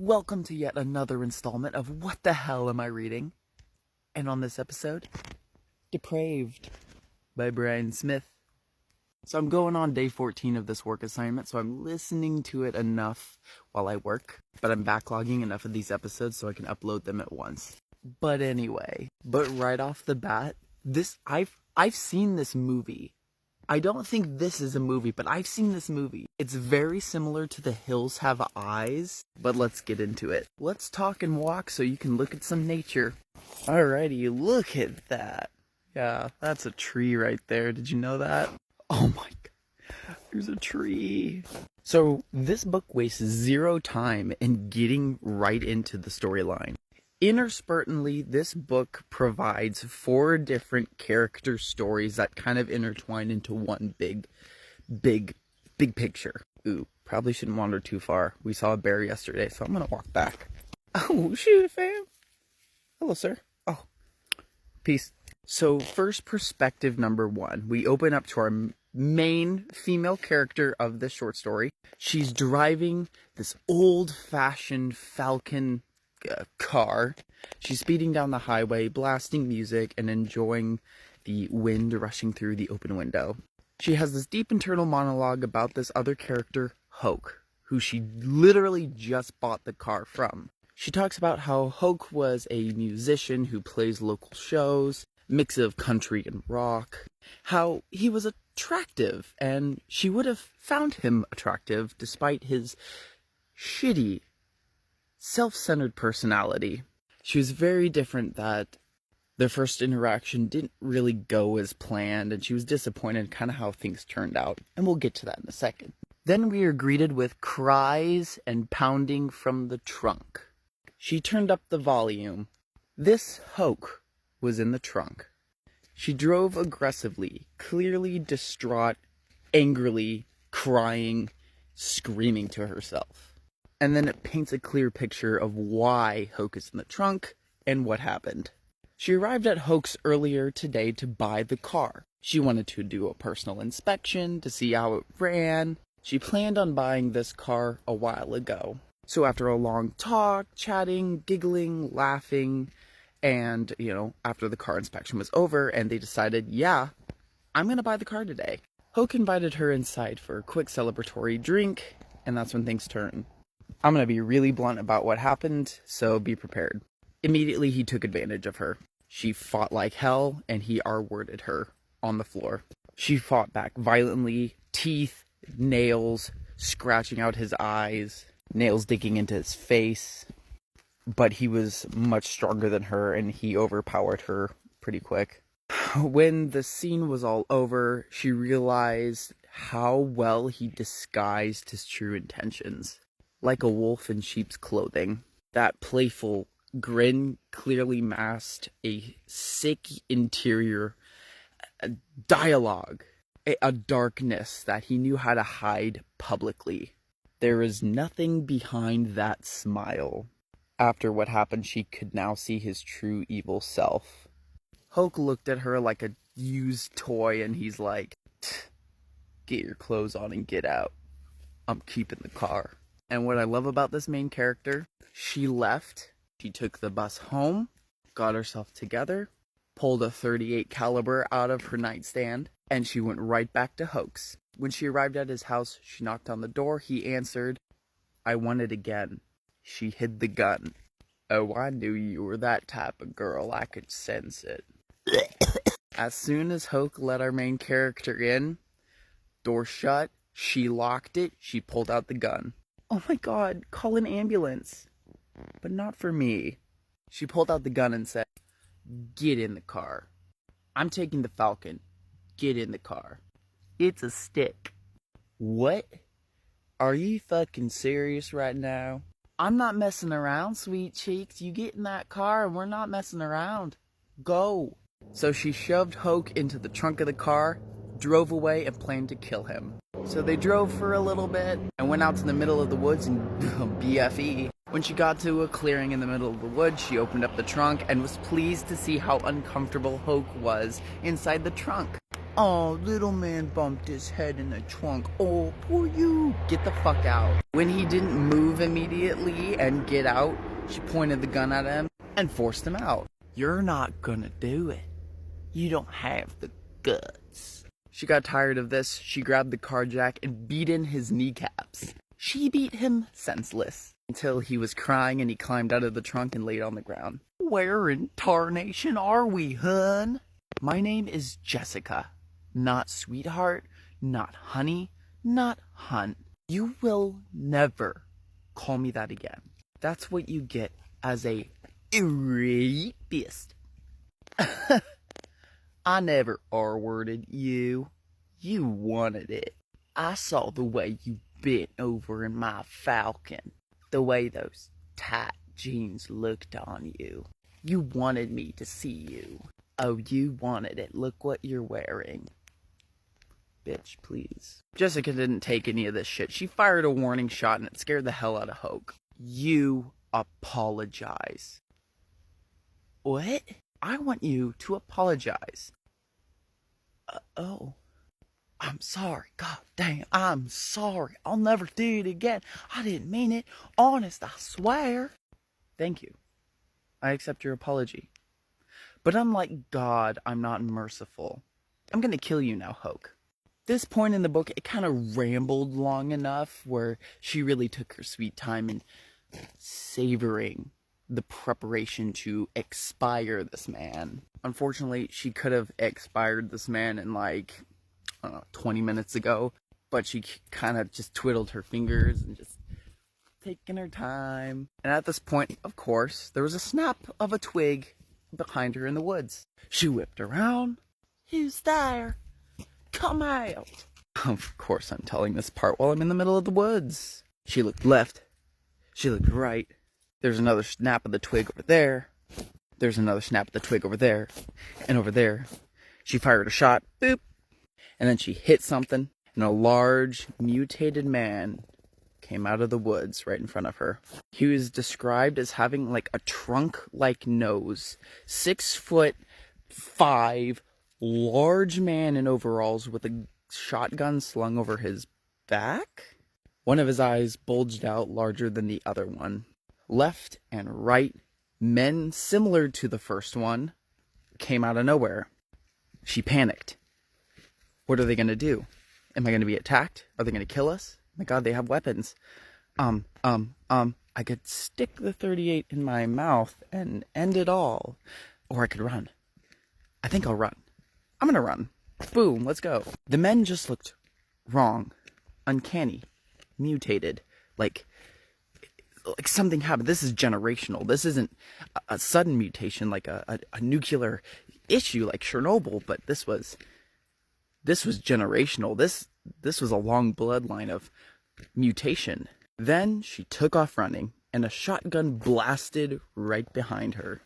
Welcome to yet another installment of What the Hell Am I Reading? And on this episode, Depraved by Brian Smith. So I'm going on day 14 of this work assignment, so I'm listening to it enough while I work, but I'm backlogging enough of these episodes so I can upload them at once. But right off the bat, I've seen this movie. I don't think this is a movie, but I've seen this movie. It's very similar to The Hills Have Eyes, but let's get into it. Let's talk and walk so you can look at some nature. Alrighty, look at that. Yeah, that's a tree right there. Did you know that? Oh my god, there's a tree. So this book wastes zero time in getting right into the storyline. Interspertly, this book provides 4 different character stories that kind of intertwine into one big picture. Ooh, probably shouldn't wander too far. We saw a bear yesterday, so I'm gonna walk back. Oh, shoot, fam. Hello, sir. Oh, peace. So, first perspective number 1. We open up to our main female character of this short story. She's driving this old-fashioned Falcon car. She's speeding down the highway, blasting music, and enjoying the wind rushing through the open window. She has this deep internal monologue about this other character, Hoke, who she literally just bought the car from. She talks about how Hoke was a musician who plays local shows, mix of country and rock, how he was attractive, and she would have found him attractive despite his shitty, self-centered personality. She was very different, that their first interaction didn't really go as planned, and she was disappointed kind of how things turned out, and we'll get to that in a second. Then we are greeted with cries and pounding from the trunk. She turned up the volume. This Hoke was in the trunk. She drove aggressively, clearly distraught, angrily, crying, screaming to herself. And then it paints a clear picture of why Hoke is in the trunk and what happened. She arrived at Hoke's earlier today to buy the car. She wanted to do a personal inspection to see how it ran. She planned on buying this car a while ago. So after a long talk, chatting, giggling, laughing, and, after the car inspection was over and they decided, yeah, I'm going to buy the car today. Hoke invited her inside for a quick celebratory drink, and that's when things turn. I'm going to be really blunt about what happened, so be prepared. Immediately, he took advantage of her. She fought like hell, and he R-worded her on the floor. She fought back violently, teeth, nails, scratching out his eyes, nails digging into his face. But he was much stronger than her, and he overpowered her pretty quick. When the scene was all over, she realized how well he disguised his true intentions. Like a wolf in sheep's clothing. That playful grin clearly masked a sick interior, a dialogue, a darkness that he knew how to hide publicly. There is nothing behind that smile. After what happened, she could now see his true evil self. Hoke looked at her like a used toy, and he's like, "Get your clothes on and get out. I'm keeping the car." And what I love about this main character, she left, she took the bus home, got herself together, pulled a .38 caliber out of her nightstand, and she went right back to Hoke's. When she arrived at his house, she knocked on the door. He answered, "I want it again." She hid the gun. Oh, I knew you were that type of girl. I could sense it. As soon as Hoke let our main character in, door shut, she locked it, she pulled out the gun. Oh my god, call an ambulance. But not for me. She pulled out the gun and said, "Get in the car. I'm taking the Falcon. Get in the car. It's a stick." What? Are you fucking serious right now? I'm not messing around, sweet cheeks. You get in that car and we're not messing around. Go. So she shoved Hoke into the trunk of the car, drove away, and planned to kill him. So they drove for a little bit and went out to the middle of the woods and BFE. When she got to a clearing in the middle of the woods, she opened up the trunk and was pleased to see how uncomfortable Hoke was inside the trunk. Oh, little man bumped his head in the trunk. Oh, poor you. Get the fuck out. When he didn't move immediately and get out, she pointed the gun at him and forced him out. You're not gonna do it. You don't have the guts. She got tired of this. She grabbed the car jack and beat in his kneecaps. She beat him senseless until he was crying and he climbed out of the trunk and laid on the ground. Where in tarnation are we, hun? My name is Jessica. Not sweetheart, not honey, not hun. You will never call me that again. That's what you get as a rapist. I never R-worded you. You wanted it. I saw the way you bent over in my Falcon. The way those tight jeans looked on you. You wanted me to see you. Oh, you wanted it. Look what you're wearing. Bitch, please. Jessica didn't take any of this shit. She fired a warning shot and it scared the hell out of Hoke. You apologize. What? I want you to apologize. Oh. I'm sorry. God damn, I'm sorry. I'll never do it again. I didn't mean it. Honest, I swear. Thank you. I accept your apology. But unlike God, I'm not merciful. I'm gonna kill you now, Hoke. This point in the book, it kind of rambled long enough where she really took her sweet time in savoring the preparation to expire this man. Unfortunately, she could have expired this man in like, I don't know, 20 minutes ago, but she kind of just twiddled her fingers and just taking her time. And at this point, of course, there was a snap of a twig behind her in the woods. She whipped around. Who's there? Come out. Of course, I'm telling this part while I'm in the middle of the woods. She looked left. She looked right. There's another snap of the twig over there. There's another snap of the twig over there. And over there. She fired a shot. Boop. And then she hit something. And a large, mutated man came out of the woods right in front of her. He was described as having like a trunk-like nose. 6'5", large man in overalls with a shotgun slung over his back. One of his eyes bulged out larger than the other one. Left and right, men similar to the first one came out of nowhere. She panicked. What are they going to do? Am I going to be attacked? Are they going to kill us? Oh my God, they have weapons. I could stick the 38 in my mouth and end it all. Or I could run. I think I'll run. I'm gonna run. Boom, let's go. The men just looked wrong, uncanny, mutated, like something happened. This is generational. This isn't a sudden mutation like a nuclear issue like Chernobyl, but this was generational. This was a long bloodline of mutation. Then she took off running, and a shotgun blasted right behind her.